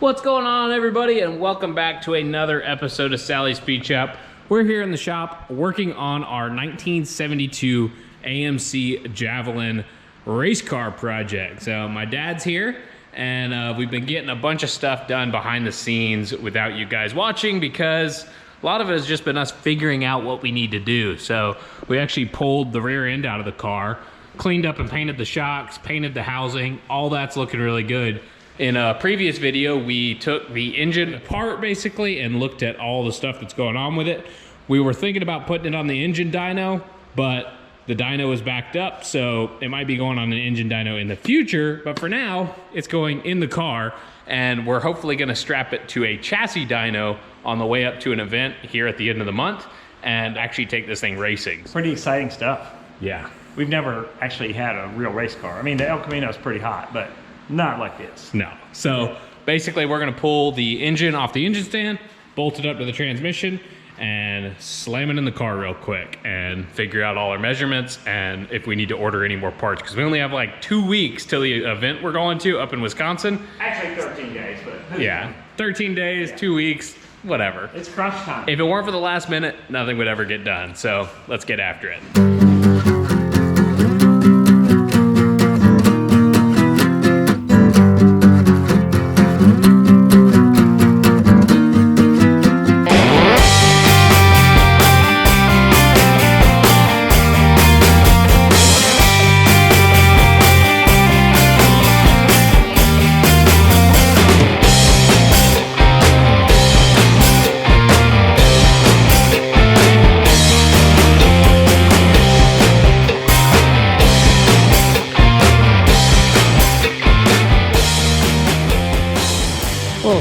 What's going on, everybody, and welcome back to another episode of Sally's Speed Shop. We're here in the shop working on our 1972 AMC Javelin race car project. So my dad's here, and we've been getting a bunch of stuff done behind the scenes without you guys watching because a lot of it has just been us figuring out what we need to do. So we actually pulled the rear end out of the car, cleaned up and painted the shocks, painted the housing. All that's looking really good. In a previous video, we took the engine apart basically and looked at all the stuff that's going on with it. We were thinking about putting it on the engine dyno, but the dyno is backed up, so it might be going on an engine dyno in the future, but for now, it's going in the car, and we're hopefully gonna strap it to a chassis dyno on the way up to an event here at the end of the month, and actually take this thing racing. Pretty exciting stuff. Yeah. We've never actually had a real race car. I mean, the El Camino is pretty hot, but not like this. No. So basically we're gonna pull the engine off the engine stand, bolt it up to the transmission, and slam it in the car real quick and figure out all our measurements and if we need to order any more parts, because we only have like 2 weeks till the event we're going to up in Wisconsin. Actually 13 days, but yeah, 13 days, yeah. 2 weeks, whatever. It's crunch time. If it weren't for the last minute, nothing would ever get done. So let's get after it.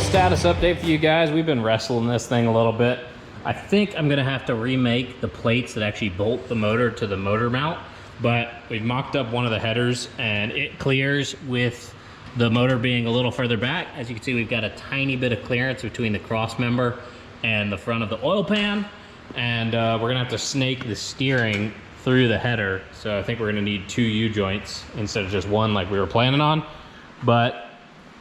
Status update for you guys. We've been wrestling this thing a little bit. I think I'm gonna have to remake the plates that actually bolt the motor to the motor mount, but we've mocked up one of the headers and it clears with the motor being a little further back. As you can see, we've got a tiny bit of clearance between the cross member and the front of the oil pan, and we're gonna have to snake the steering through the header. So I think we're gonna need 2 U-joints instead of just one like we were planning on, but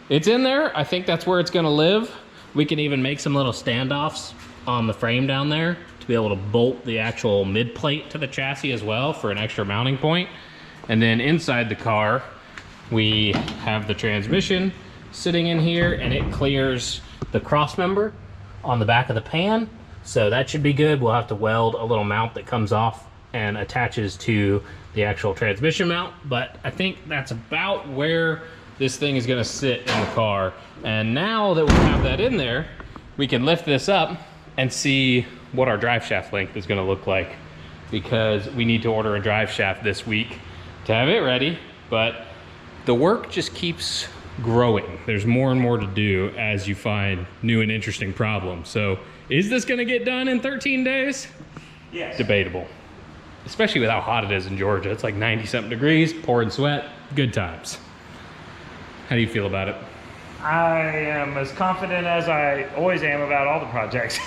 it's in there. I think that's where it's gonna live. We can even make some little standoffs on the frame down there to be able to bolt the actual mid plate to the chassis as well for an extra mounting point. And then inside the car, we have the transmission sitting in here, and it clears the cross member on the back of the pan. So that should be good. We'll have to weld a little mount that comes off and attaches to the actual transmission mount. But I think that's about where this thing is gonna sit in the car. And now that we have that in there, we can lift this up and see what our drive shaft length is gonna look like, because we need to order a drive shaft this week to have it ready. But the work just keeps growing. There's more and more to do as you find new and interesting problems. So is this gonna get done in 13 days? Yes. Debatable, especially with how hot it is in Georgia. It's like 90-something degrees, pouring sweat, good times. How do you feel about it? I am as confident as I always am about all the projects.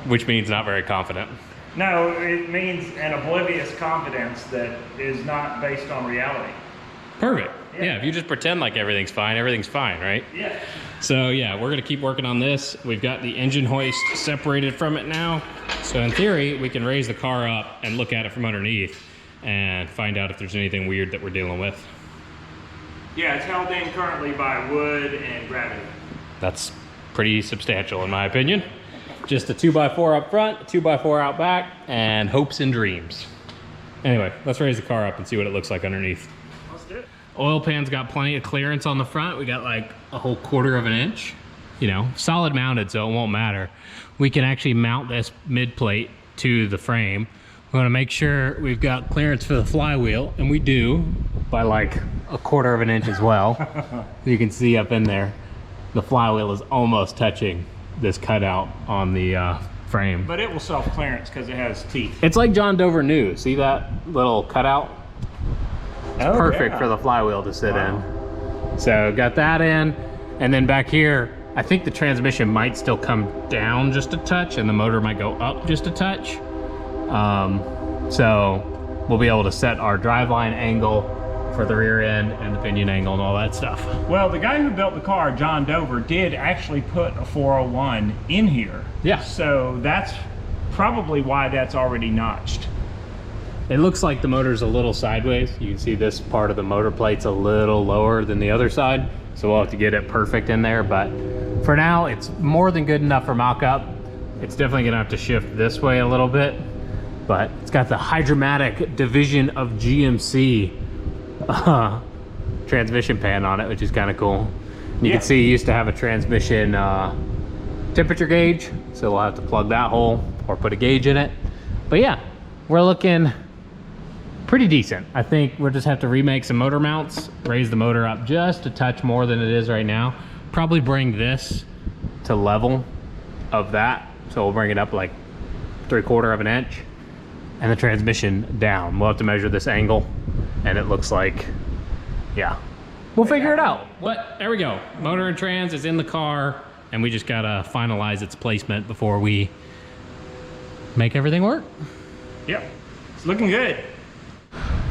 Which means not very confident. No, it means an oblivious confidence that is not based on reality. Perfect. Yeah, if you just pretend like everything's fine, right? Yeah. So yeah, we're gonna keep working on this. We've got the engine hoist separated from it now. So in theory, we can raise the car up and look at it from underneath and find out if there's anything weird that we're dealing with. Yeah, it's held in currently by wood and gravity. That's pretty substantial in my opinion. Just a 2x4 up front, a 2x4 out back, and hopes and dreams. Anyway, let's raise the car up and see what it looks like underneath. Let's do it. Oil pan's got plenty of clearance on the front. We got like a whole 1/4 of an inch. You know, solid mounted, so it won't matter. We can actually mount this mid plate to the frame. We want to make sure we've got clearance for the flywheel, and we do, by like a 1/4 of an inch as well. You can see up in there, the flywheel is almost touching this cutout on the frame. But it will self-clearance because it has teeth. It's like John Dover knew. See that little cutout? It's perfect for the flywheel to sit in. So got that in, and then back here, I think the transmission might still come down just a touch, and the motor might go up just a touch. So we'll be able to set our driveline angle for the rear end and the pinion angle and all that stuff. Well, the guy who built the car, John Dover, did actually put a 401 in here. Yeah. So that's probably why that's already notched. It looks like the motor's a little sideways. You can see this part of the motor plate's a little lower than the other side. So we'll have to get it perfect in there. But for now, it's more than good enough for mock-up. It's definitely gonna have to shift this way a little bit. But it's got the Hydromatic Division of GMC transmission pan on it, which is kind of cool. And you can see it used to have a transmission temperature gauge. So we'll have to plug that hole or put a gauge in it. But yeah, we're looking pretty decent. I think we'll just have to remake some motor mounts, raise the motor up just a touch more than it is right now. Probably bring this to level of that. So we'll bring it up like 3/4 of an inch and the transmission down. We'll have to measure this angle and it looks like, yeah, we'll figure it out. But there we go. Motor and trans is in the car and we just gotta finalize its placement before we make everything work. Yep, it's looking good.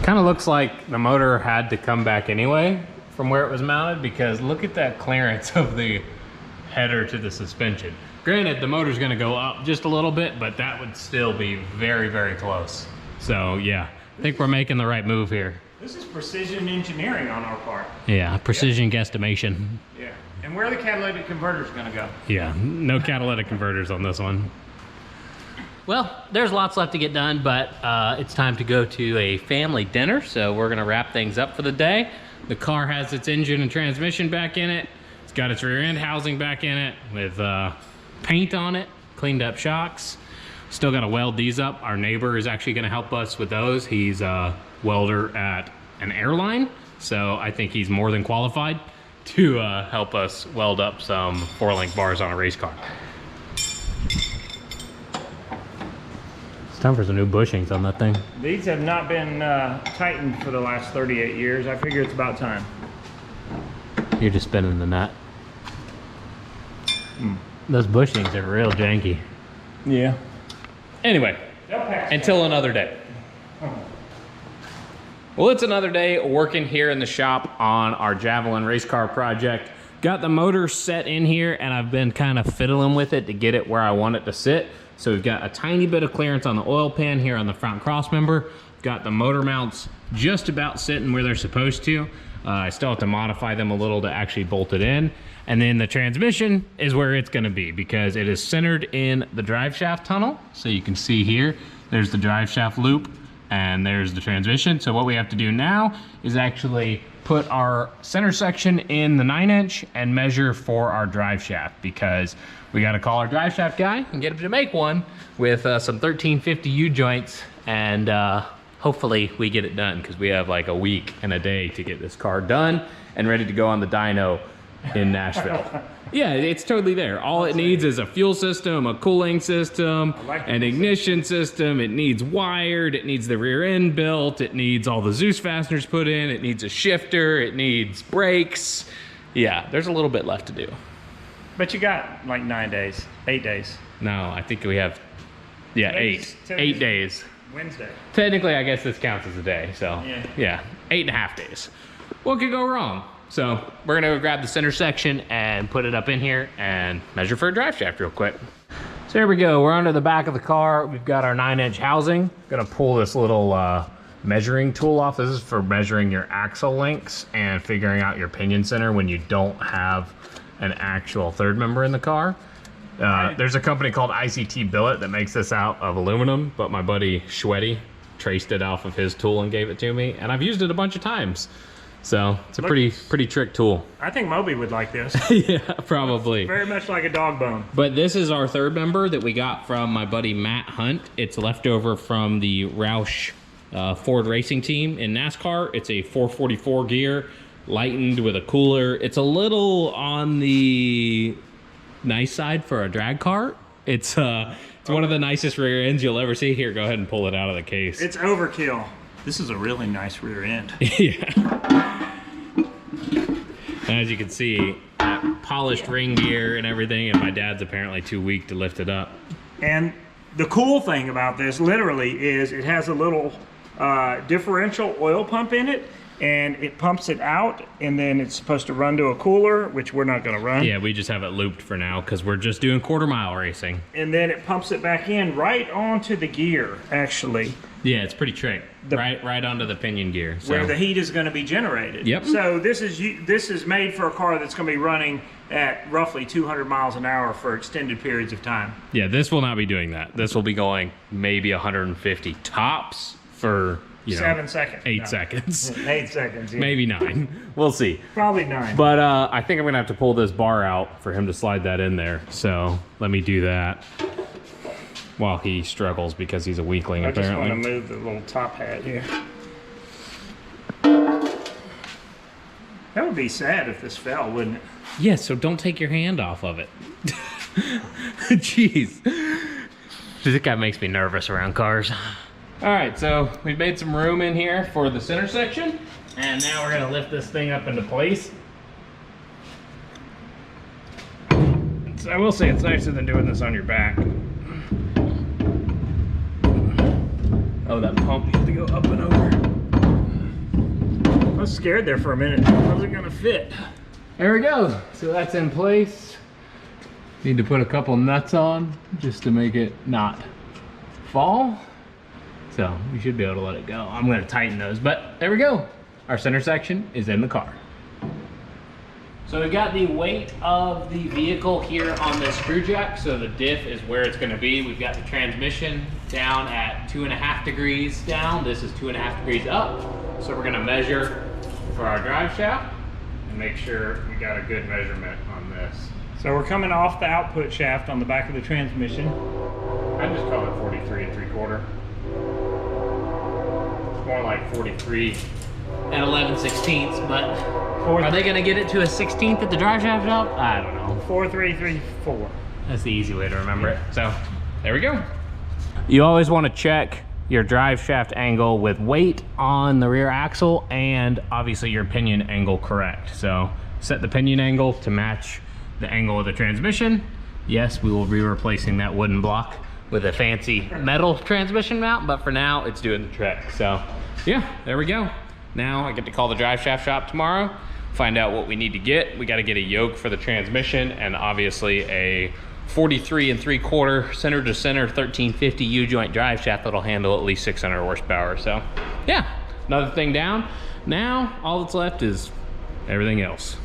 Kind of looks like the motor had to come back anyway from where it was mounted, because look at that clearance of the header to the suspension. Granted, the motor's gonna go up just a little bit, but that would still be very, very close. So yeah, I think we're making the right move here. This is precision engineering on our part. Yeah, precision guesstimation. Yeah, and where are the catalytic converters gonna go? Yeah, no catalytic converters on this one. Well, there's lots left to get done, but it's time to go to a family dinner, so we're gonna wrap things up for the day. The car has its engine and transmission back in it. It's got its rear end housing back in it with paint on it, cleaned up shocks. Still gotta weld these up. Our neighbor is actually gonna help us with those. He's a welder at an airline, so I think he's more than qualified to help us weld up some 4-link bars on a race car. It's time for some new bushings on that thing. These have not been tightened for the last 38 years. I figure it's about time. You're just spinning the nut. Those bushings are real janky. Yeah. Anyway, until another day. Well, it's another day working here in the shop on our Javelin race car project. Got the motor set in here and I've been kind of fiddling with it to get it where I want it to sit. So we've got a tiny bit of clearance on the oil pan here on the front cross member. Got the motor mounts just about sitting where they're supposed to. I still have to modify them a little to actually bolt it in. And then the transmission is where it's gonna be because it is centered in the driveshaft tunnel. So you can see here, there's the driveshaft loop and there's the transmission. So what we have to do now is actually put our center section in the 9-inch and measure for our driveshaft, because we got to call our driveshaft guy and get him to make one with some 1350 U-joints, and hopefully we get it done, because we have like a week and a day to get this car done and ready to go on the dyno in Nashville. Yeah, it's totally there. All it needs is a fuel system, a cooling system, an ignition system. It needs wired, it needs the rear end built, it needs all the Zeus fasteners put in, it needs a shifter, it needs brakes. Yeah, there's a little bit left to do. But you got like 9 days, 8 days. No, I think we have, yeah, eight days. Wednesday. Technically, I guess this counts as a day, so yeah, 8.5 days. What could go wrong? So we're gonna go grab the center section and put it up in here and measure for a drive shaft real quick. So here we go, we're under the back of the car. We've got our 9-inch housing. Gonna pull this little measuring tool off. This is for measuring your axle lengths and figuring out your pinion center when you don't have an actual third member in the car. There's a company called ICT Billet that makes this out of aluminum, but my buddy Shweddy traced it off of his tool and gave it to me, and I've used it a bunch of times. So it's a pretty trick tool. I think Moby would like this. Yeah, probably. Very much like a dog bone. But this is our third member that we got from my buddy Matt Hunt. It's leftover from the Roush Ford racing team in NASCAR. It's a 444 gear, lightened with a cooler. It's a little on the nice side for a drag car. It's one of the nicest rear ends you'll ever see. Here, go ahead and pull it out of the case. It's overkill. This is a really nice rear end. Yeah. As you can see, polished ring gear and everything, and my dad's apparently too weak to lift it up. And the cool thing about this literally is it has a little differential oil pump in it, and it pumps it out, and then it's supposed to run to a cooler, which we're not gonna run. Yeah, we just have it looped for now because we're just doing quarter-mile racing. And then it pumps it back in right onto the gear, actually. Yeah, it's pretty trick. Right onto the pinion gear. So. Where the heat is gonna be generated. Yep. So this is made for a car that's gonna be running at roughly 200 miles an hour for extended periods of time. Yeah, this will not be doing that. This will be going maybe 150 tops for, 7 seconds. 8 seconds. 8 seconds, yeah. Maybe 9. We'll see. Probably 9. But I think I'm gonna have to pull this bar out for him to slide that in there. So let me do that while he struggles because he's a weakling apparently. I just want to move the little top hat here. That would be sad if this fell, wouldn't it? Yeah, so don't take your hand off of it. Jeez. This guy makes me nervous around cars. All right, so we've made some room in here for the center section, and now we're gonna lift this thing up into place. I will say it's nicer than doing this on your back. Oh, that pump needs to go up and over. I was scared there for a minute. How's it gonna fit? There we go. So that's in place. Need to put a couple nuts on just to make it not fall. So we should be able to let it go. I'm gonna tighten those, but there we go. Our center section is in the car. So we've got the weight of the vehicle here on this screw jack. So the diff is where it's gonna be. We've got the transmission down at 2.5 degrees down. This is 2.5 degrees up. So we're gonna measure for our drive shaft and make sure we got a good measurement on this. So we're coming off the output shaft on the back of the transmission. I just call it 43 3/4. It's more like 43 and 11/16, but are they gonna get it to a 16th at the drive shaft shop? I don't know. 4-3-3-4. That's the easy way to remember it. So there we go. You always want to check your drive shaft angle with weight on the rear axle and obviously your pinion angle correct. So set the pinion angle to match the angle of the transmission. Yes, we will be replacing that wooden block with a fancy metal transmission mount, but for now it's doing the trick. So yeah, there we go. Now I get to call the drive shaft shop tomorrow, find out what we need to get. We got to get a yoke for the transmission and obviously a 43 3/4 center to center 1350 U-joint drive shaft that'll handle at least 600 horsepower. So yeah, another thing down. Now all that's left is everything else.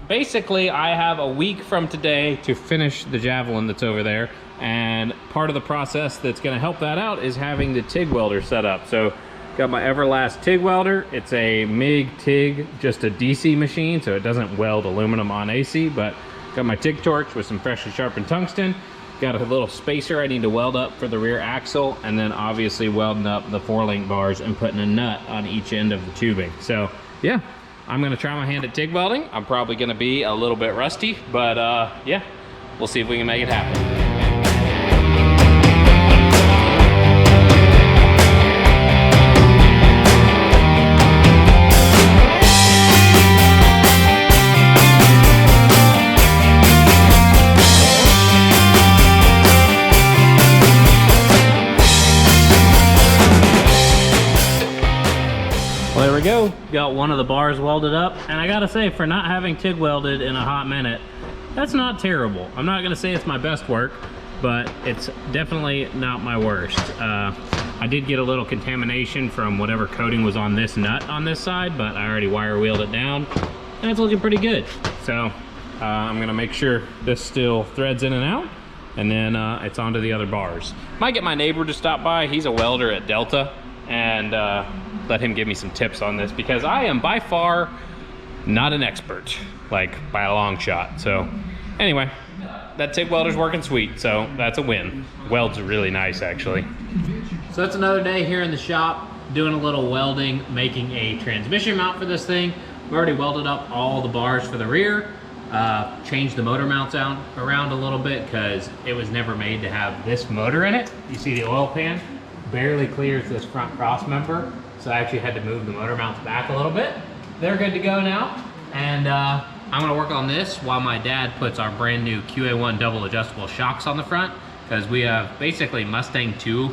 Basically, I have a week from today to finish the Javelin that's over there, and part of the process that's going to help that out is having the TIG welder set up. So got my Everlast TIG welder. It's a MIG TIG, just a DC machine, so it doesn't weld aluminum on AC, but got my TIG torch with some freshly sharpened tungsten. Got a little spacer I need to weld up for the rear axle, and then obviously welding up the 4-link bars and putting a nut on each end of the tubing. So yeah, I'm gonna try my hand at TIG welding. I'm probably gonna be a little bit rusty, but yeah, we'll see if we can make it happen. There we go, got one of the bars welded up, and I gotta say, for not having TIG welded in a hot minute, that's not terrible. I'm not gonna say it's my best work, but it's definitely not my worst. I did get a little contamination from whatever coating was on this nut on this side, but I already wire wheeled it down, and it's looking pretty good. So I'm gonna make sure this still threads in and out, and then it's onto the other bars. Might get my neighbor to stop by. He's a welder at Delta, and let him give me some tips on this, because I am by far not an expert, like by a long shot. So anyway, that TIG welder's working sweet, so that's a win. Weld's really nice, actually. So that's another day here in the shop, doing a little welding, making a transmission mount for this thing. We've already welded up all the bars for the rear, changed the motor mounts out around a little bit because it was never made to have this motor in it. You see the oil pan barely clears this front cross member, so I actually had to move the motor mounts back a little bit. They're good to go now, and I'm gonna work on this while my dad puts our brand new QA1 double adjustable shocks on the front, because we have basically Mustang 2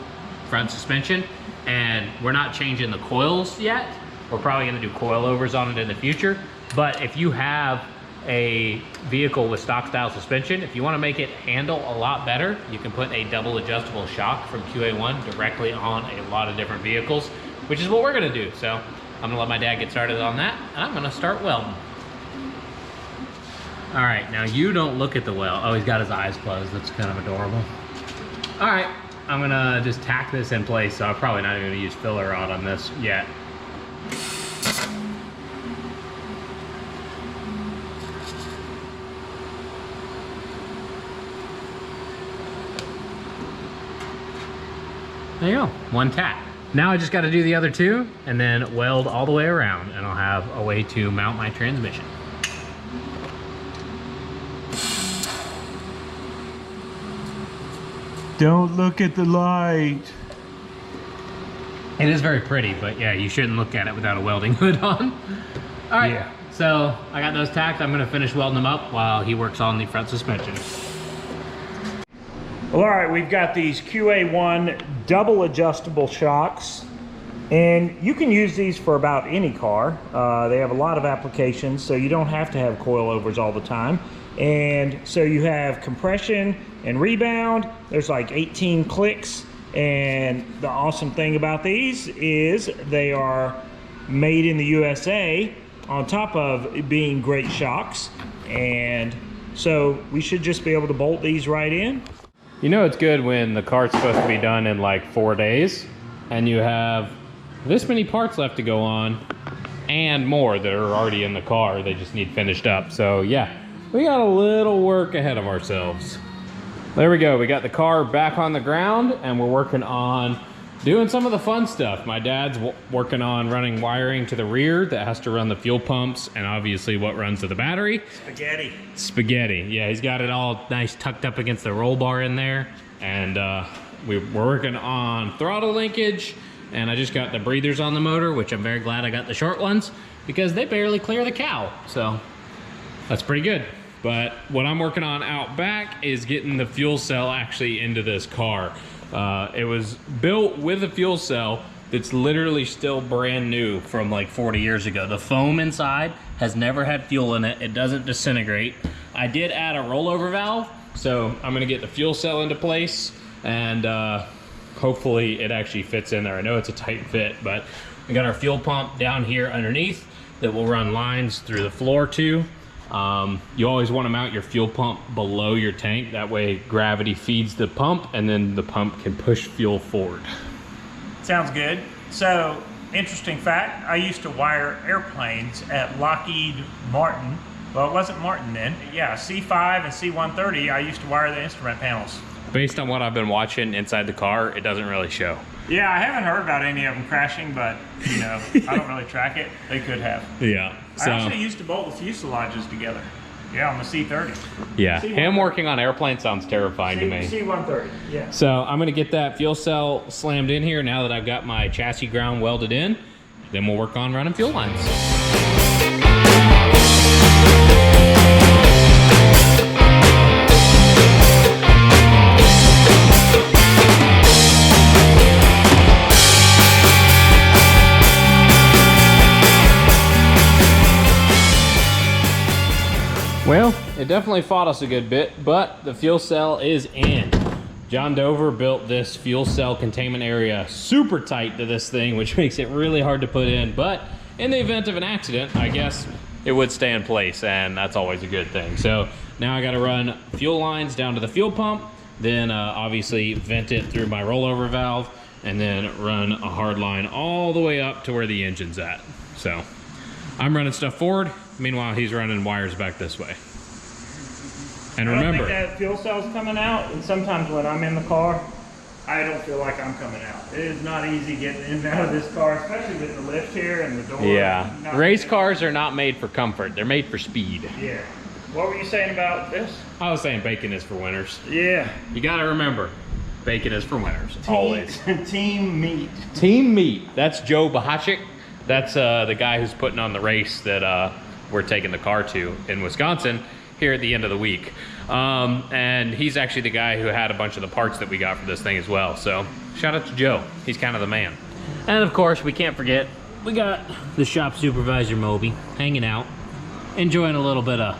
front suspension, and we're not changing the coils yet. We're probably gonna do coilovers on it in the future. But if you have a vehicle with stock style suspension, if you wanna make it handle a lot better, you can put a double adjustable shock from QA1 directly on a lot of different vehicles, which is what we're gonna do. So I'm gonna let my dad get started on that, and I'm gonna start welding. All right, now you don't look at the weld. Oh, he's got his eyes closed. That's kind of adorable. All right, I'm gonna just tack this in place, so I'm probably not even gonna use filler rod on this yet. There you go, one tack. Now I just gotta do the other two and then weld all the way around, and I'll have a way to mount my transmission. Don't look at the light. It is very pretty, but yeah, you shouldn't look at it without a welding hood on. All right, yeah. So I got those tacked. I'm gonna finish welding them up while he works on the front suspension. Well, all right, we've got these QA1 double adjustable shocks, and you can use these for about any car. They have a lot of applications, so you don't have to have coilovers all the time. And so you have compression and rebound. There's like 18 clicks, and the awesome thing about these is they are made in the USA on top of being great shocks. And so we should just be able to bolt these right in. You know it's good when the car's supposed to be done in like 4 days and you have this many parts left to go on and more that are already in the car. They just need finished up. So yeah, we got a little work ahead of ourselves. There we go. We got the car back on the ground and we're working on doing some of the fun stuff. My dad's working on running wiring to the rear that has to run the fuel pumps and obviously what runs to the battery. Spaghetti. Yeah, he's got it all nice tucked up against the roll bar in there. And we're working on throttle linkage, and I just got the breathers on the motor, which I'm very glad I got the short ones because they barely clear the cow. So that's pretty good. But what I'm working on out back is getting the fuel cell actually into this car. It was built with a fuel cell that's literally still brand new from like 40 years ago. The foam inside has never had fuel in it. It doesn't disintegrate. I did add a rollover valve, so I'm gonna get the fuel cell into place and hopefully it actually fits in there. I know it's a tight fit, but we got our fuel pump down here underneath that will run lines through the floor to. You always want to mount your fuel pump below your tank. That way gravity feeds the pump and then the pump can push fuel forward. Sounds good. So, interesting fact, I used to wire airplanes at Lockheed Martin. Well, it wasn't Martin then. Yeah, C5 and C-130, I used to wire the instrument panels. Based on what I've been watching inside the car, it doesn't really show. Yeah, I haven't heard about any of them crashing, but you know, I don't really track it. They could have. Yeah. So, I actually used to bolt the fuselages together. Yeah, on the C-30. Yeah, him working on airplanes sounds terrifying to me. C-130, yeah. So I'm gonna get that fuel cell slammed in here now that I've got my chassis ground welded in. Then we'll work on running fuel lines. Well, it definitely fought us a good bit, but the fuel cell is in. John Dover built this fuel cell containment area super tight to this thing, which makes it really hard to put in. But in the event of an accident, I guess it would stay in place, and that's always a good thing. So now I gotta run fuel lines down to the fuel pump, then obviously vent it through my rollover valve, and then run a hard line all the way up to where the engine's at. So I'm running stuff forward. Meanwhile, he's running wires back this way. And remember, I don't think that fuel cell's coming out, and sometimes when I'm in the car, I don't feel like I'm coming out. It is not easy getting in and out of this car, especially with the lift here and the door. Yeah, race cars are not made for comfort. They're made for speed. Yeah. What were you saying about this? I was saying bacon is for winners. Yeah. You gotta remember, bacon is for winners, always. Team meat. Team meat. That's Joe Bahachik. That's the guy who's putting on the race that we're taking the car to in Wisconsin here at the end of the week. And he's actually the guy who had a bunch of the parts that we got for this thing as well. So shout out to Joe. He's kind of the man. And of course, we can't forget we got the shop supervisor Moby hanging out, enjoying a little bit of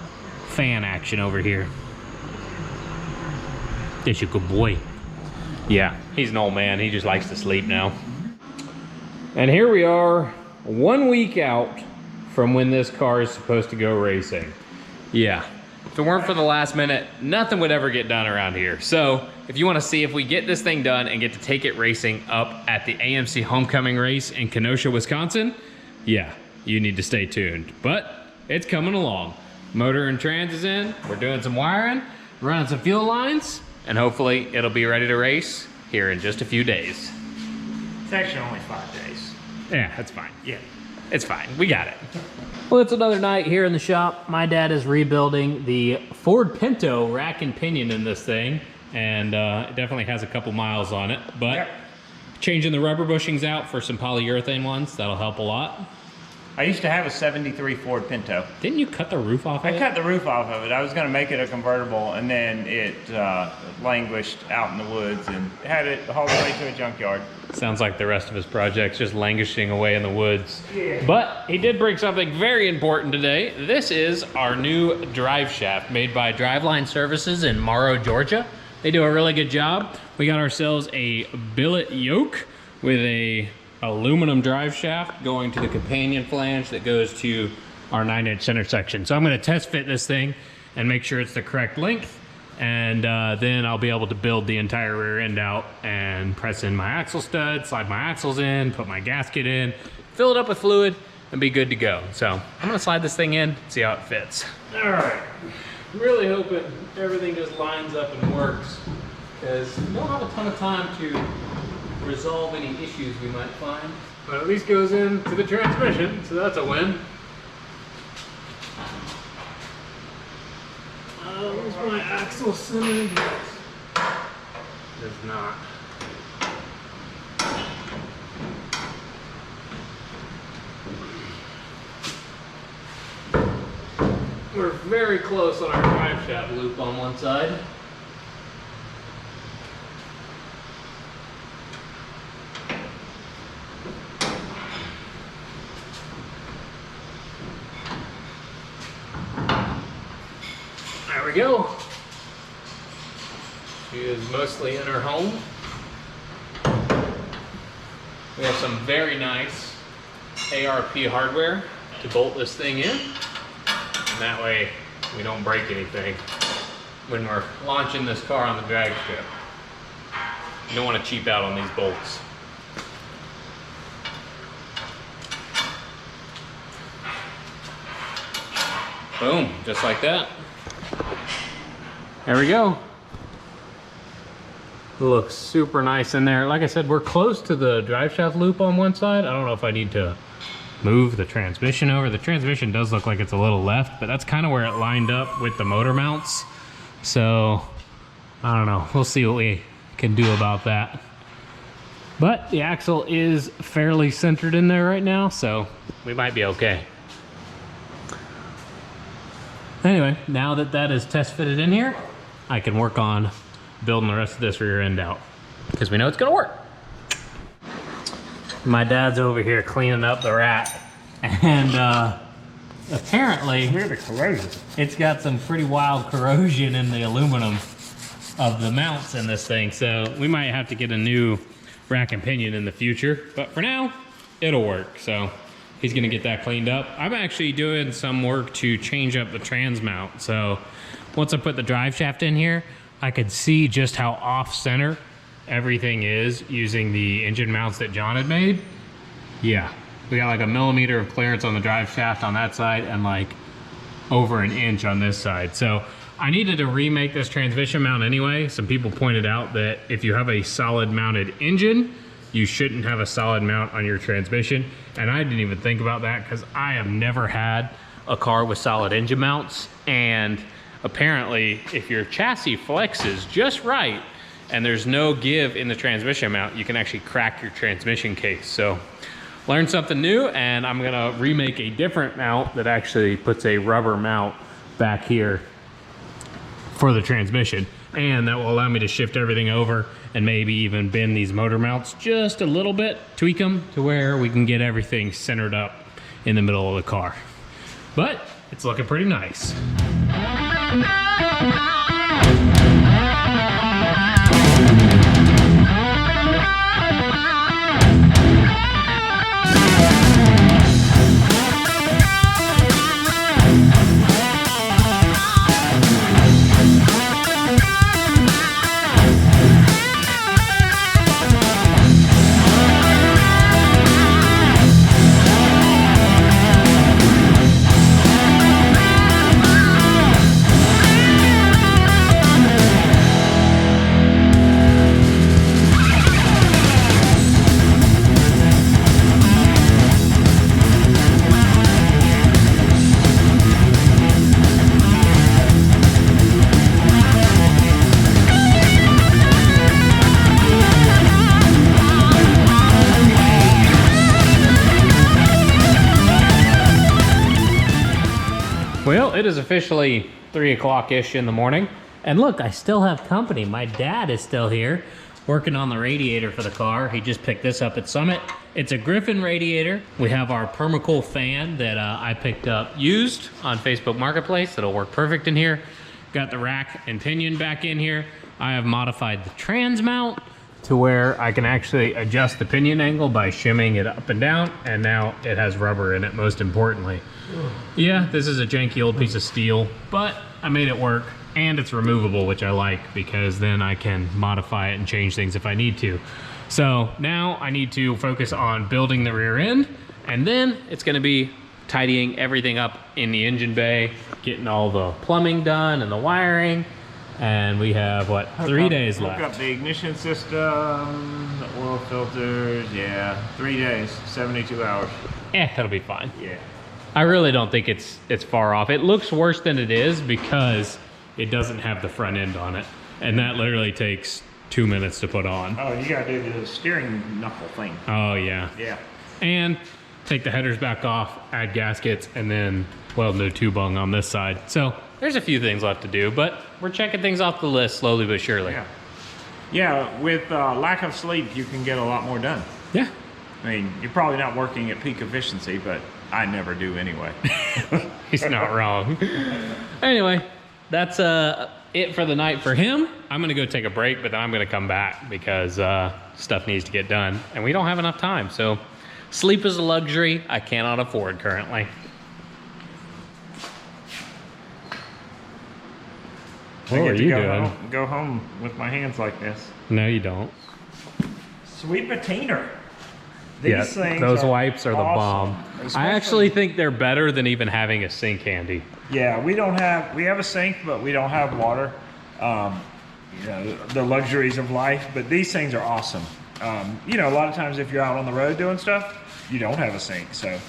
fan action over here. That's a good boy. Yeah, he's an old man. He just likes to sleep now. And here we are, 1 week out from when this car is supposed to go racing. Yeah, if it weren't for the last minute, nothing would ever get done around here. So if you want to see if we get this thing done and get to take it racing up at the AMC Homecoming race in Kenosha, Wisconsin, yeah, you need to stay tuned. But it's coming along. Motor and trans is in, we're doing some wiring, running some fuel lines, and hopefully it'll be ready to race here in just a few days. It's actually only 5 days. Yeah, that's fine. Yeah. It's fine, we got it. Well, it's another night here in the shop. My dad is rebuilding the Ford Pinto rack and pinion in this thing, and it definitely has a couple miles on it, but yep. Changing the rubber bushings out for some polyurethane ones, that'll help a lot. I used to have a 73 Ford Pinto. Didn't you cut the roof off of it? I cut the roof off of it. I was going to make it a convertible, and then it languished out in the woods and had it hauled away to a junkyard. Sounds like the rest of his projects, just languishing away in the woods. Yeah. But he did bring something very important today. This is our new Driveshaft made by Driveline Services in Morrow, Georgia. They do a really good job. We got ourselves a billet yoke with a aluminum drive shaft going to the companion flange that goes to our 9-inch center section. So I'm going to test fit this thing and make sure it's the correct length, and then I'll be able to build the entire rear end out and press in my axle stud, slide my axles in, put my gasket in, fill it up with fluid, and be good to go. So I'm going to slide this thing in, see how it fits. All right, I'm really hoping everything just lines up and works, because we don't have a ton of time to resolve any issues we might find, but at least goes into the transmission, so that's a win. Where's my axle centered? Does not. We're very close on our drive shaft loop on one side. There we go. She is mostly in her home. We have some very nice ARP hardware to bolt this thing in, and that way we don't break anything when we're launching this car on the drag strip. You don't want to cheap out on these bolts. Boom, just like that. There we go. Looks super nice in there. Like I said, we're close to the drive shaft loop on one side. I don't know if I need to move the transmission over. The transmission does look like it's a little left, but that's kind of where it lined up with the motor mounts. So, I don't know. We'll see what we can do about that. But the axle is fairly centered in there right now, so we might be okay. Anyway, now that that is test fitted in here, I can work on building the rest of this rear end out, because we know it's gonna work. My dad's over here cleaning up the rack, and apparently it's got some pretty wild corrosion in the aluminum of the mounts in this thing, so we might have to get a new rack and pinion in the future, but for now it'll work. So he's gonna get that cleaned up. I'm actually doing some work to change up the trans mount, so once I put the drive shaft in here, I could see just how off center everything is using the engine mounts that John had made. Yeah, we got like 1 millimeter of clearance on the drive shaft on that side and like over 1 inch on this side. So I needed to remake this transmission mount anyway. Some people pointed out that if you have a solid mounted engine, you shouldn't have a solid mount on your transmission. And I didn't even think about that because I have never had a car with solid engine mounts. And apparently, if your chassis flexes just right and there's no give in the transmission mount, you can actually crack your transmission case. So learned something new, and I'm gonna remake a different mount that actually puts a rubber mount back here for the transmission. And that will allow me to shift everything over and maybe even bend these motor mounts just a little bit, tweak them to where we can get everything centered up in the middle of the car. But it's looking pretty nice. Well, it is officially 3 o'clock-ish in the morning. And look, I still have company. My dad is still here working on the radiator for the car. He just picked this up at Summit. It's a Griffin radiator. We have our Permacool fan that I picked up used on Facebook Marketplace. It'll work perfect in here. Got the rack and pinion back in here. I have modified the trans mount to where I can actually adjust the pinion angle by shimming it up and down, and now it has rubber in it, most importantly. Yeah, this is a janky old piece of steel, but I made it work, and it's removable, which I like, because then I can modify it and change things if I need to. So now I need to focus on building the rear end, and then it's gonna be tidying everything up in the engine bay, getting all the plumbing done and the wiring. And we have, what, 3 days left. Hook up the ignition system, the oil filters, yeah. 3 days, 72 hours. That'll be fine. Yeah. I really don't think it's far off. It looks worse than it is because it doesn't have the front end on it. And that literally takes 2 minutes to put on. Oh, you gotta do the steering knuckle thing. Oh, yeah. Yeah. And take the headers back off, add gaskets, and then weld new tube bung on this side. So there's a few things left to do, but we're checking things off the list slowly but surely. Yeah. Yeah, with lack of sleep, you can get a lot more done. Yeah. I mean, you're probably not working at peak efficiency, but I never do anyway. He's not wrong. Anyway, that's it for the night for him. I'm gonna go take a break, but then I'm gonna come back because stuff needs to get done, and we don't have enough time. So sleep is a luxury I cannot afford currently. What are you doing? Go home with my hands like this. No, you don't. Sweet patiner. These things those wipes are the awesome. bomb. I actually think they're better than even having a sink handy. Yeah, we have a sink, but we don't have water. You know, the luxuries of life, but these things are awesome. You know, a lot of times if you're out on the road doing stuff, you don't have a sink, so.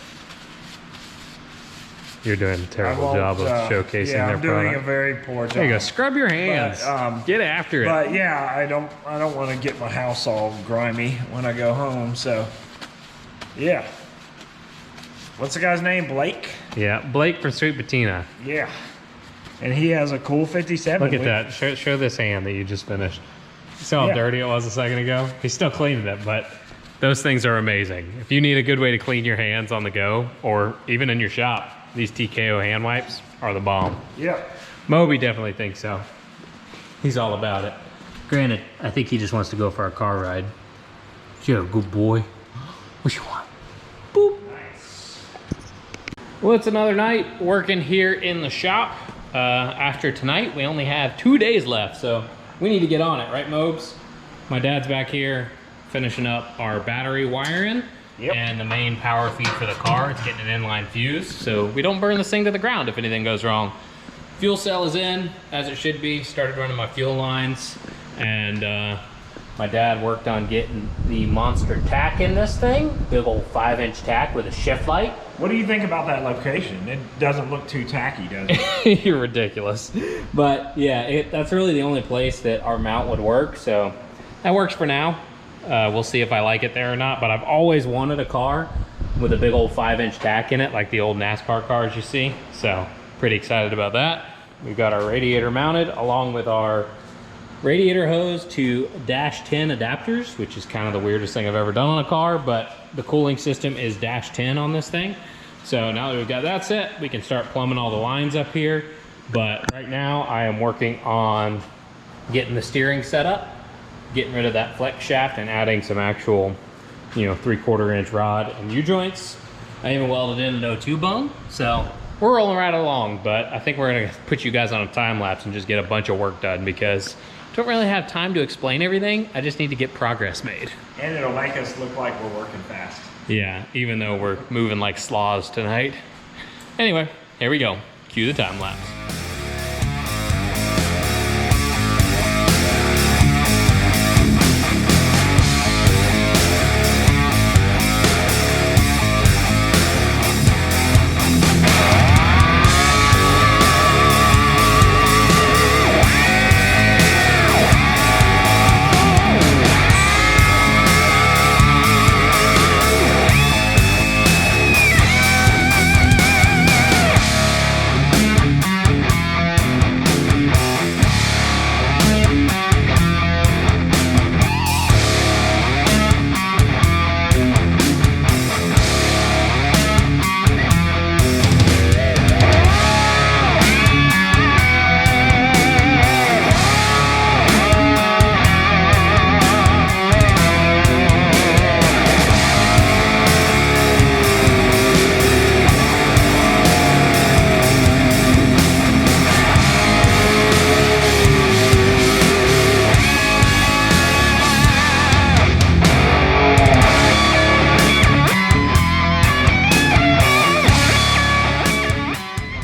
You're doing a terrible job of showcasing their product. I'm doing a very poor job. There you go. Scrub your hands. But, get after it. But yeah, I don't want to get my house all grimy when I go home. So yeah. What's the guy's name? Blake? Yeah, Blake from Sweet Patina. Yeah. And he has a cool 57. Look at that. Show this hand that you just finished. See how dirty it was a second ago? He's still cleaning it, but those things are amazing. If you need a good way to clean your hands on the go, or even in your shop, these TKO hand wipes are the bomb. Yep. Moby definitely thinks so. He's all about it. Granted, I think he just wants to go for a car ride. You're a good boy. What you want? Boop. Nice. Well, it's another night working here in the shop. After tonight, we only have 2 days left, so we need to get on it, right, Mobes? My dad's back here finishing up our battery wiring. Yep. And the main power feed for the car. It's getting an inline fuse, so we don't burn this thing to the ground if anything goes wrong. Fuel cell is in, as it should be. Started running my fuel lines, and my dad worked on getting the monster tack in this thing. Big old 5-inch tack with a shift light. What do you think about that location? It doesn't look too tacky, does it? You're ridiculous. But yeah, that's really the only place that our mount would work, so that works for now. We'll see if I like it there or not, but I've always wanted a car with a big old 5-inch tack in it, like the old NASCAR cars you see. So pretty excited about that. We've got our radiator mounted along with our radiator hose to -10 adapters, which is kind of the weirdest thing I've ever done on a car, but the cooling system is -10 on this thing. So now that we've got that set, we can start plumbing all the lines up here. But right now I am working on getting the steering set up, getting rid of that flex shaft and adding some actual, you know, 3/4 inch rod and U-joints. I even welded in an O2 bone. So we're rolling right along, but I think we're gonna put you guys on a time lapse and just get a bunch of work done because I don't really have time to explain everything. I just need to get progress made. And it'll make us look like we're working fast. Yeah, even though we're moving like sloths tonight. Anyway, here we go. Cue the time lapse.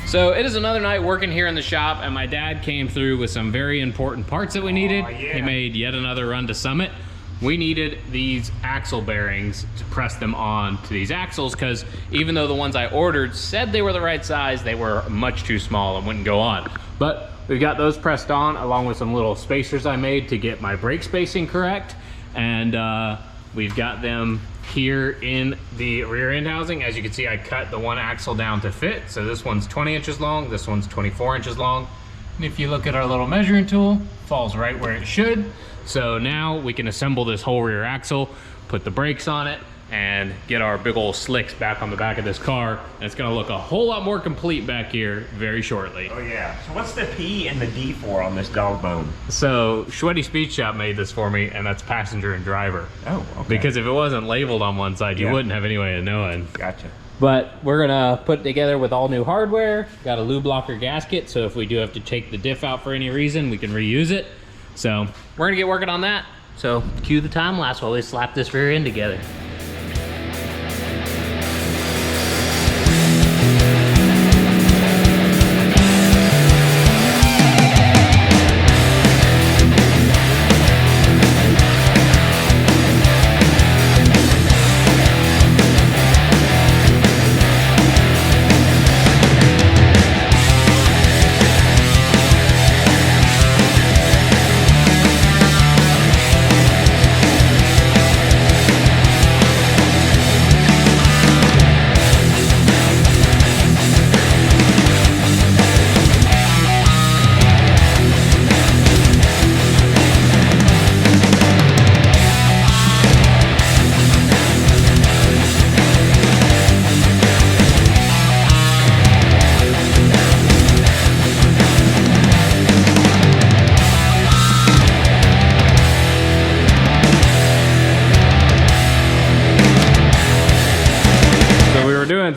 So it is another night working here in the shop, and my dad came through with some very important parts that we needed. Yeah. He made yet another run to Summit. We needed these axle bearings to press them on to these axles because even though the ones I ordered said they were the right size, they were much too small and wouldn't go on. But we've got those pressed on along with some little spacers I made to get my brake spacing correct. And we've got them here in the rear end housing. As you can see, I cut the one axle down to fit. So this one's 20 inches long, this one's 24 inches long. And if you look at our little measuring tool, falls right where it should. So now we can assemble this whole rear axle, put the brakes on it, and get our big old slicks back on the back of this car. And it's gonna look a whole lot more complete back here very shortly. Oh yeah. So what's the P and the D for on this dog bone? So Sweaty Speed Shop made this for me, and that's passenger and driver. Oh, okay. Because if it wasn't labeled on one side, you wouldn't have any way of knowing. Gotcha. But we're gonna put it together with all new hardware. Got a lube blocker gasket, so if we do have to take the diff out for any reason, we can reuse it. So we're gonna get working on that. So cue the time lapse while we slap this rear end together.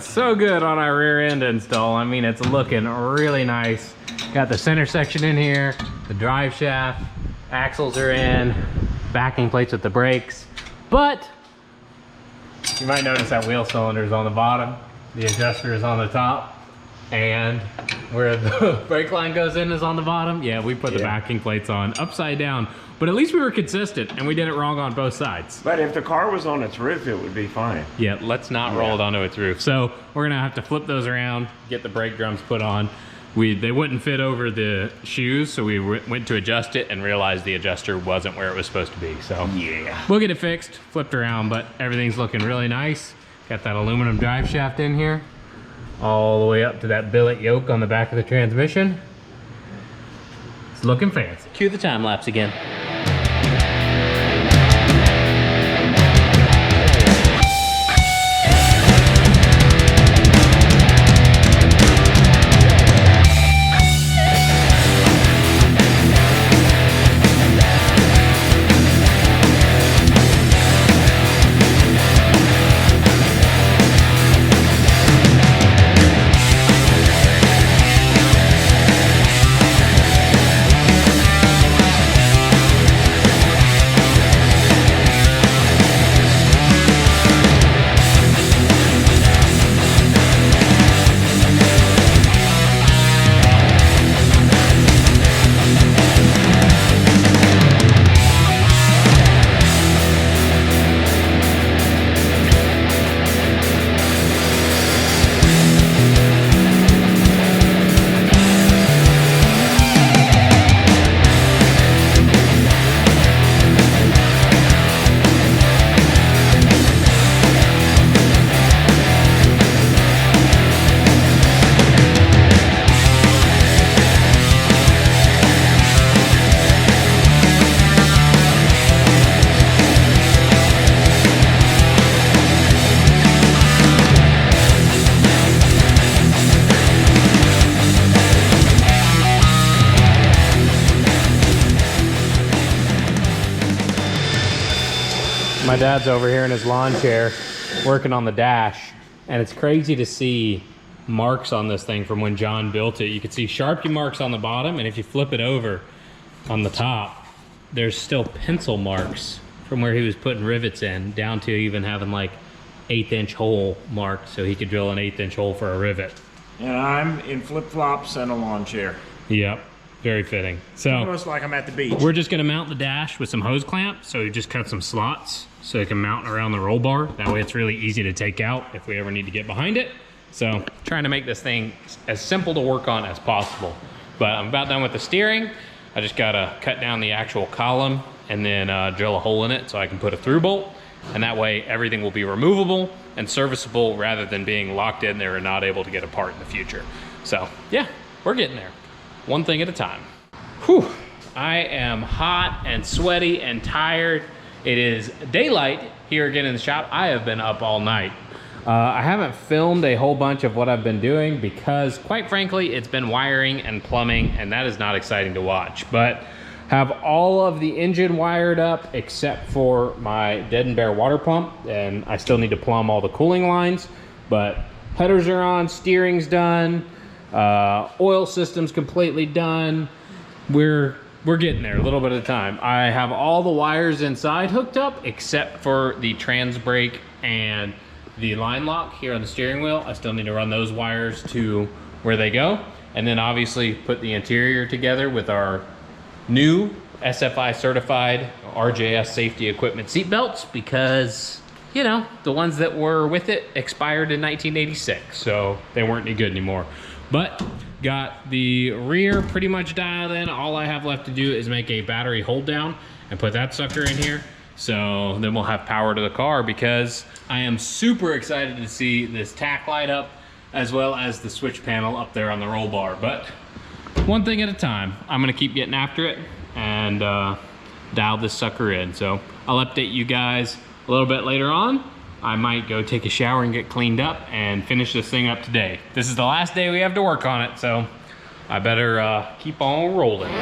So good on our rear end install. I mean, it's looking really nice. Got the center section in here, the drive shaft, axles are in, backing plates with the brakes. But you might notice that wheel cylinder is on the bottom, the adjuster is on the top, and where the brake line goes in is on the bottom. Yeah, we put the backing plates on upside down. But at least we were consistent and we did it wrong on both sides. But if the car was on its roof, it would be fine. Yeah, let's not roll it onto its roof. So we're gonna have to flip those around, get the brake drums put on. They wouldn't fit over the shoes, so we went to adjust it and realized the adjuster wasn't where it was supposed to be. So yeah, we'll get it fixed, flipped around, but everything's looking really nice. Got that aluminum drive shaft in here, all the way up to that billet yoke on the back of the transmission. It's looking fancy. Cue the time lapse again. My dad's over here in his lawn chair working on the dash, and it's crazy to see marks on this thing from when John built it. You can see Sharpie marks on the bottom, and if you flip it over on the top, there's still pencil marks from where he was putting rivets in, down to even having like 1/8 hole marked so he could drill an 1/8 hole for a rivet. And I'm in flip-flops and a lawn chair. Yep, very fitting. So almost like I'm at the beach. we're just gonna mount the dash with some hose clamps. So we just cut some slots so it can mount around the roll bar. That way it's really easy to take out if we ever need to get behind it. So trying to make this thing as simple to work on as possible. But I'm about done with the steering. I just gotta cut down the actual column and then drill a hole in it so I can put a through bolt. And that way everything will be removable and serviceable rather than being locked in there and not able to get apart in the future. So yeah, we're getting there. One thing at a time. Whew, I am hot and sweaty and tired. It is daylight here again in the shop. I have been up all night. I haven't filmed a whole bunch of what I've been doing because, quite frankly, it's been wiring and plumbing, and that is not exciting to watch. But have all of the engine wired up except for my dead and bare water pump, and I still need to plumb all the cooling lines. But headers are on, steering's done, oil system's completely done. We're getting there a little bit at a time. I have all the wires inside hooked up except for the trans brake and the line lock here on the steering wheel. I still need to run those wires to where they go. And then obviously put the interior together with our new SFI certified RJS safety equipment seat belts because, you know, the ones that were with it expired in 1986, so they weren't any good anymore. But got the rear pretty much dialed in. All I have left to do is make a battery hold down and put that sucker in here. So then we'll have power to the car because I am super excited to see this tack light up as well as the switch panel up there on the roll bar. But one thing at a time. I'm gonna keep getting after it and dial this sucker in. So I'll update you guys a little bit later on. I might go take a shower and get cleaned up and finish this thing up today. This is the last day we have to work on it, so I better keep on rolling.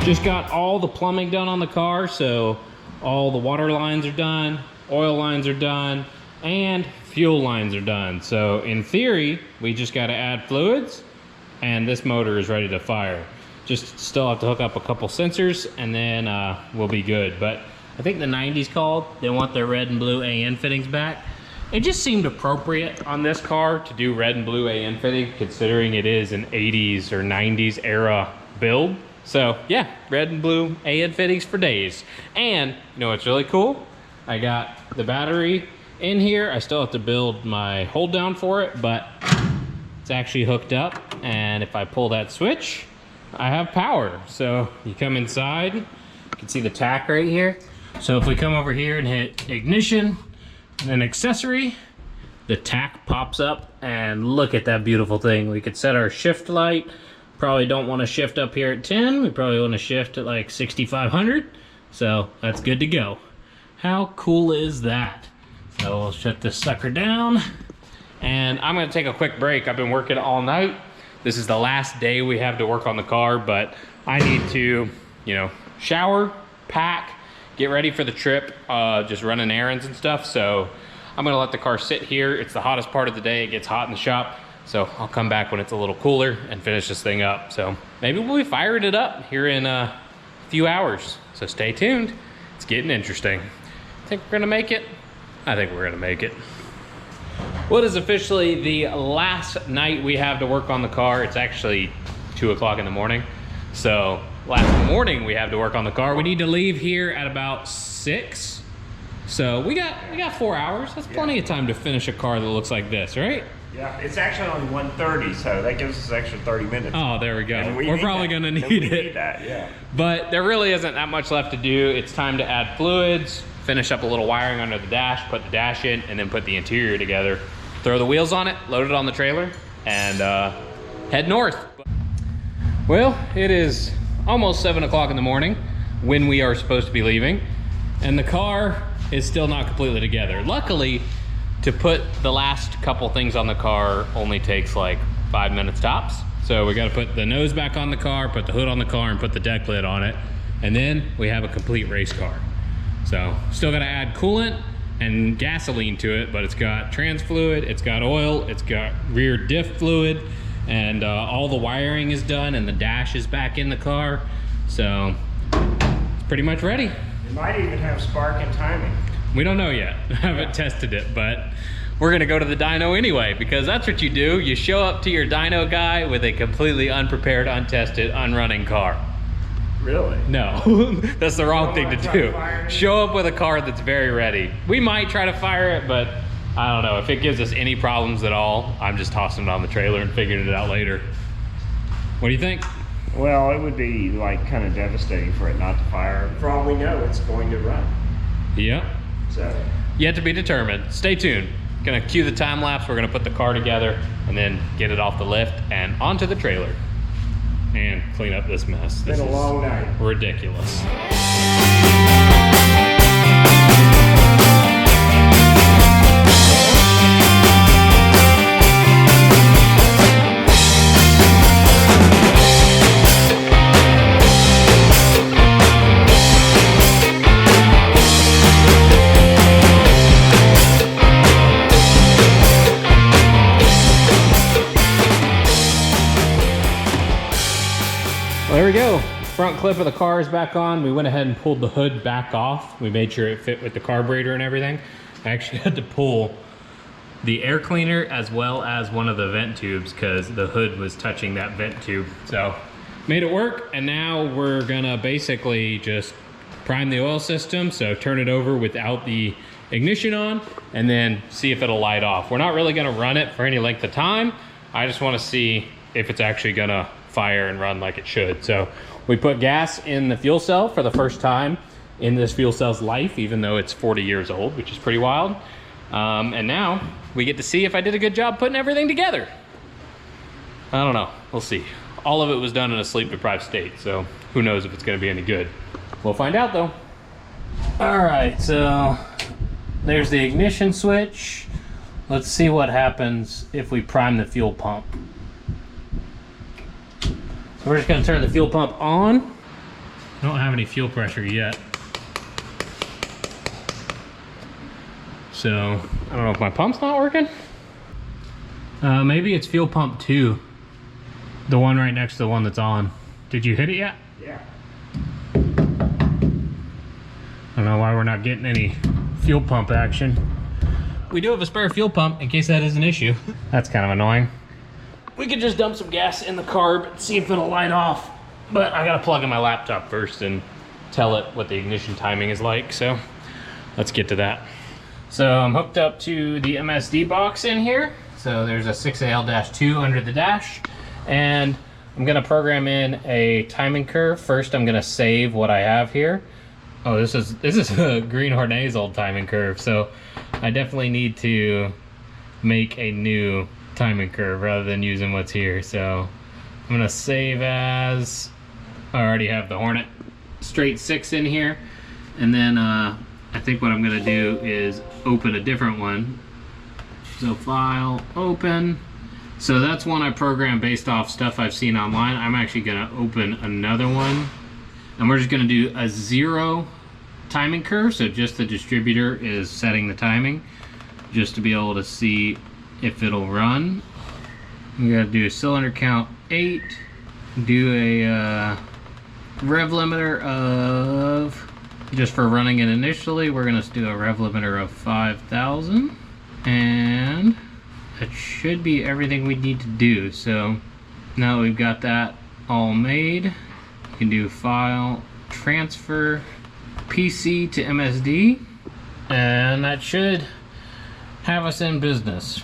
Just got all the plumbing done on the car, so all the water lines are done, oil lines are done, and fuel lines are done. So in theory, we just got to add fluids, and this motor is ready to fire. Just still have to hook up a couple sensors, and then we'll be good. But I think the 90s called. They want their red and blue AN fittings back. it just seemed appropriate on this car to do red and blue AN fitting, considering it is an 80s or 90s era build. So yeah, red and blue AN fittings for days. And you know what's really cool? I got the battery in here. I still have to build my hold down for it, but it's actually hooked up. And if I pull that switch, I have power. So you come inside, you can see the tack right here. So if we come over here and hit ignition and then accessory, the tack pops up, and look at that beautiful thing. We could set our shift light. Probably don't want to shift up here at 10. We probably want to shift at like 6,500. So that's good to go. How cool is that? So we'll shut this sucker down, and I'm gonna take a quick break. I've been working all night. This is the last day we have to work on the car, but I need to, you know, shower, pack, get ready for the trip, just running errands and stuff. So I'm gonna let the car sit here. It's the hottest part of the day. It gets hot in the shop. So I'll come back when it's a little cooler and finish this thing up. So maybe we'll be firing it up here in a few hours. So stay tuned. It's getting interesting. Think we're gonna make it? I think we're gonna make it. What is officially the last night we have to work on the car. It's actually 2 o'clock in the morning. So last morning we have to work on the car. We need to leave here at about 6. So we got 4 hours. That's plenty of time to finish a car that looks like this, right? Yeah, it's actually only 1:30, so that gives us an extra 30 minutes. Oh, there we go. We're probably gonna need it. Need that, yeah. But there really isn't that much left to do. It's time to add fluids, finish up a little wiring under the dash, put the dash in, and then put the interior together. Throw the wheels on it, load it on the trailer, and head north. Well, it is almost 7 o'clock in the morning when we are supposed to be leaving, and the car is still not completely together. Luckily, to put the last couple things on the car only takes like 5 minutes tops. So we got to put the nose back on the car, put the hood on the car, and put the deck lid on it. And then we have a complete race car. So still got to add coolant and gasoline to it, but it's got trans fluid, it's got oil, it's got rear diff fluid, and all the wiring is done, and the dash is back in the car. So it's pretty much ready. It might even have spark and timing. We don't know yet. I haven't tested it, but we're gonna go to the dyno anyway, because that's what you do. You show up to your dyno guy with a completely unprepared, untested, unrunning car. Really? No, that's the wrong thing to do. Show up with a car that's very ready. We might try to fire it, but I don't know. If it gives us any problems at all, I'm just tossing it on the trailer and figuring it out later. What do you think? Well, it would be like kind of devastating for it not to fire. For all we know, it's going to run. Yeah. So yet to be determined. Stay tuned. Gonna cue the time lapse. We're gonna put the car together and then get it off the lift and onto the trailer and clean up this mess. It's been a long night. Ridiculous. There we go. Front clip of the car is back on. We went ahead and pulled the hood back off. We made sure it fit with the carburetor and everything. I actually had to pull the air cleaner as well as one of the vent tubes because the hood was touching that vent tube. So made it work, and now we're gonna basically just prime the oil system. So turn it over without the ignition on and then see if it'll light off. We're not really gonna run it for any length of time. I just wanna see if it's actually gonna fire and run like it should. So we put gas in the fuel cell for the first time in this fuel cell's life, even though it's 40 years old, which is pretty wild. And now we get to see if I did a good job putting everything together. I don't know, we'll see. All of it was done in a sleep deprived state, so who knows if it's gonna be any good. We'll find out though. All right, so there's the ignition switch. Let's see what happens if we prime the fuel pump. We're just gonna turn the fuel pump on. I don't have any fuel pressure yet. So, I don't know if my pump's not working. Maybe it's fuel pump 2. The one right next to the one that's on. Did you hit it yet? yeah. I don't know why we're not getting any fuel pump action. we do have a spare fuel pump in case that is an issue. That's kind of annoying. We could just dump some gas in the carb and see if it'll light off. But I gotta plug in my laptop first and tell it what the ignition timing is like. So let's get to that. So I'm hooked up to the MSD box in here. So there's a 6AL-2 under the dash. And I'm gonna program in a timing curve. First, I'm gonna save what I have here. Oh, this is a Green Hornet's old timing curve. So I definitely need to make a new timing curve rather than using what's here. So I'm gonna save as, I already have the Hornet straight 6 in here. And then I think what I'm gonna do is open a different one. So file, open. So that's one I programmed based off stuff I've seen online. I'm actually gonna open another one. And we're just gonna do a 0 timing curve. So just the distributor is setting the timing just to be able to see if it'll run. We gotta do a cylinder count 8, do a rev limiter of, just for running it initially, we're gonna do a rev limiter of 5,000, and that should be everything we need to do. So now we've got that all made, you can do file, transfer, PC to MSD, and that should have us in business.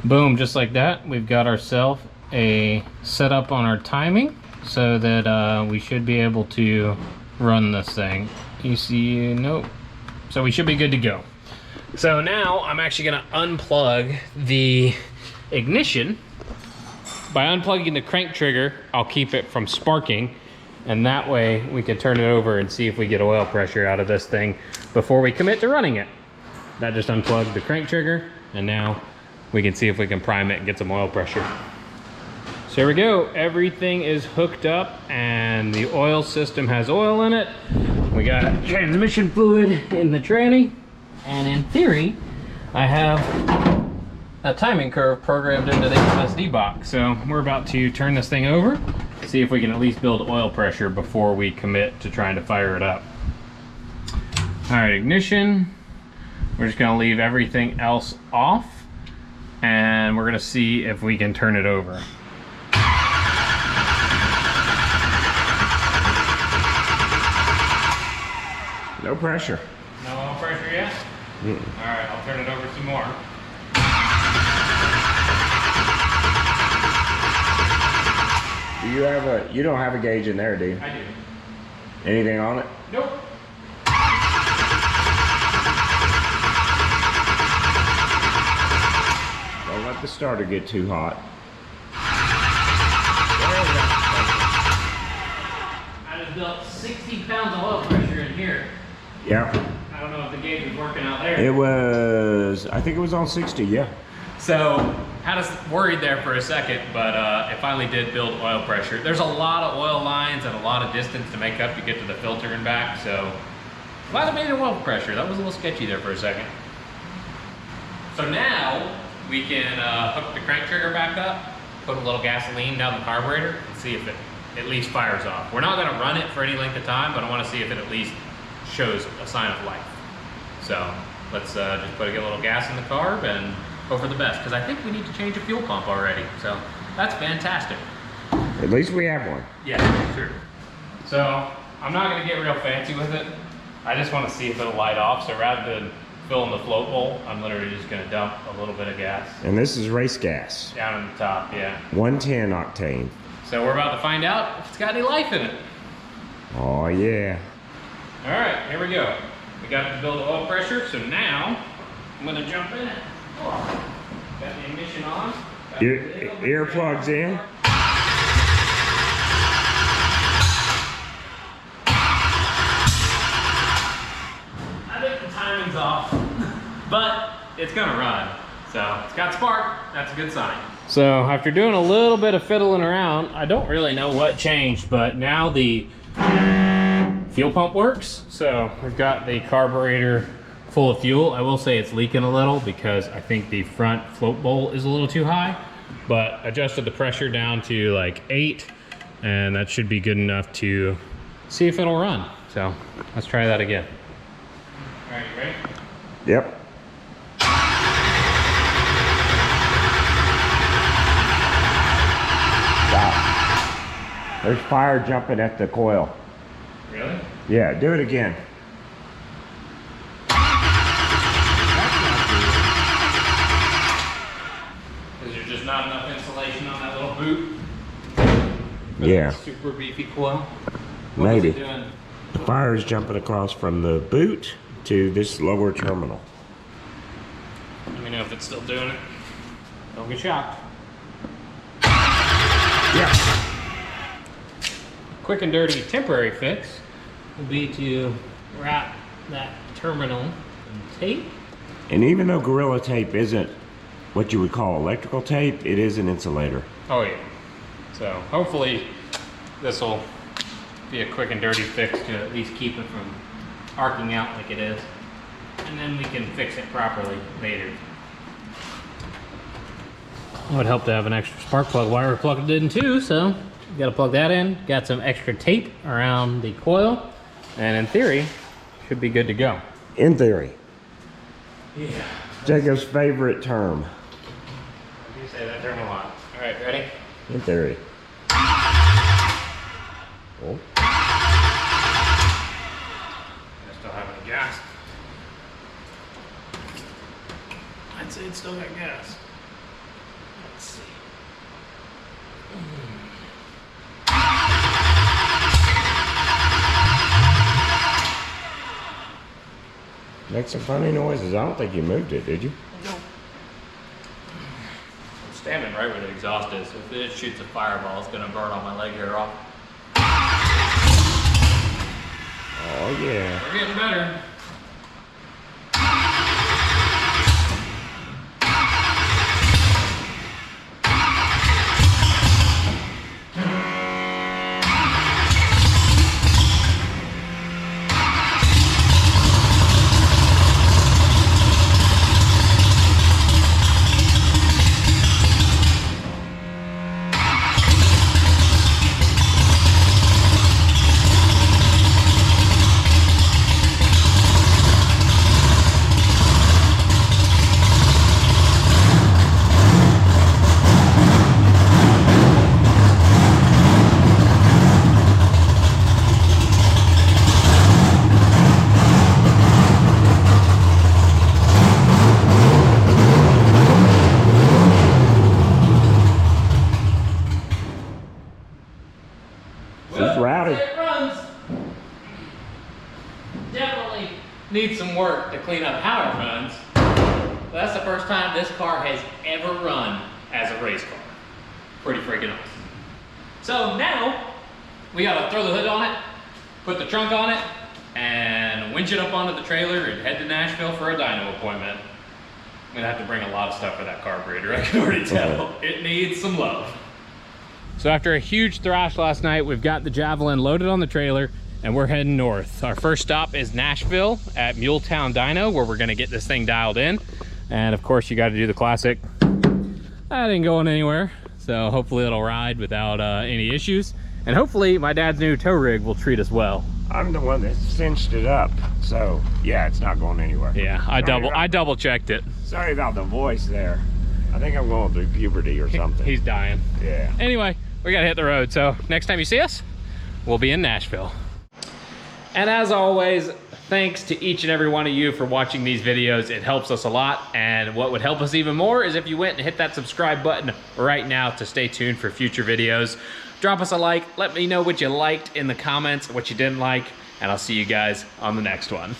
Boom, just like that, we've got ourselves a setup on our timing so that we should be able to run this thing. ECU, nope. So we should be good to go. So now I'm actually gonna unplug the ignition. By unplugging the crank trigger, I'll keep it from sparking, and that way we can turn it over and see if we get oil pressure out of this thing before we commit to running it. That just unplugged the crank trigger, and now we can see if we can prime it and get some oil pressure. So here we go. Everything is hooked up and the oil system has oil in it. We got transmission fluid in the tranny. And in theory, I have a timing curve programmed into the MSD box. So we're about to turn this thing over, see if we can at least build oil pressure before we commit to trying to fire it up. All right, ignition. We're just gonna leave everything else off, and we're gonna see if we can turn it over. No pressure. No oil pressure yet? All right, I'll turn it over some more. Do you have a, you don't have a gauge in there, do you? I do. Anything on it? Nope. Don't let the starter get too hot. I just built 60 pounds of oil pressure in here. Yeah. I don't know if the gauge was working out there. It was, I think it was on 60, yeah. So, had us worried there for a second, but it finally did build oil pressure. There's a lot of oil lines and a lot of distance to make up to get to the filter and back, so glad it made oil pressure. That was a little sketchy there for a second. So now, we can hook the crank trigger back up, put a little gasoline down the carburetor, and see if it at least fires off. We're not gonna run it for any length of time, but I wanna see if it at least shows a sign of life. So let's just put a little gas in the carb and hope for the best, because I think we need to change a fuel pump already. So that's fantastic. At least we have one. Yeah, sure. So I'm not gonna get real fancy with it. I just wanna see if it'll light off. So rather than filling the float bowl, I'm literally just gonna dump a little bit of gas. And this is race gas. Down in the top, yeah. 110 octane. So we're about to find out if it's got any life in it. Oh yeah. All right, here we go. We got it to build oil pressure, so now I'm gonna jump in it. Oh, got the ignition on. Earplugs in. I think the timing's off, but it's gonna run. So it's got spark, that's a good sign. So after doing a little bit of fiddling around, I don't really know what changed, but now the fuel pump works. So we've got the carburetor full of fuel. I will say it's leaking a little because I think the front float bowl is a little too high, but adjusted the pressure down to like 8, and that should be good enough to see if it'll run. So let's try that again. All right, you ready? Yep. There's fire jumping at the coil. Really? Yeah, do it again. Is there just not enough insulation on that little boot? Yeah. Super beefy coil? Maybe. What is it doing? The fire is jumping across from the boot to this lower terminal. Let me know if it's still doing it. Don't get shocked. Yeah. Quick and dirty temporary fix will be to wrap that terminal in tape. And even though Gorilla Tape isn't what you would call electrical tape, it is an insulator. Oh yeah. So hopefully this will be a quick and dirty fix to at least keep it from arcing out like it is. And then we can fix it properly later. It would help to have an extra spark plug wire plugged in too, so you gotta plug that in. Got some extra tape around the coil, and in theory, should be good to go. In theory. Yeah. Jacob's favorite term. I do say that term a lot. All right, ready? In theory. Oh. I still have any gas. I'd say it's still got gas. Let's see. Makes some funny noises. I don't think you moved it, did you? No. I'm standing right where the exhaust is. If it shoots a fireball, it's gonna burn all my leg hair off. Oh yeah. We're getting better. Needs some work to clean up how it runs. But that's the first time this car has ever run as a race car. Pretty freaking awesome. So now, we gotta throw the hood on it, put the trunk on it, and winch it up onto the trailer and head to Nashville for a dyno appointment. I'm gonna have to bring a lot of stuff for that carburetor, I can already tell. It needs some love. So after a huge thrash last night, we've got the Javelin loaded on the trailer and we're heading north. Our first stop is Nashville at Muletown Dyno, where we're gonna get this thing dialed in. And of course, you gotta do the classic. That ain't going anywhere. So hopefully it'll ride without any issues. And hopefully my dad's new tow rig will treat us well. I'm the one that cinched it up. So yeah, it's not going anywhere. Yeah, I double checked it. Sorry about the voice there. I think I'm going through puberty or something. He's dying. Yeah. Anyway, we gotta hit the road. So next time you see us, we'll be in Nashville. And as always, thanks to each and every one of you for watching these videos. It helps us a lot. And what would help us even more is if you went and hit that subscribe button right now to stay tuned for future videos. Drop us a like. Let me know what you liked in the comments, what you didn't like, and I'll see you guys on the next one.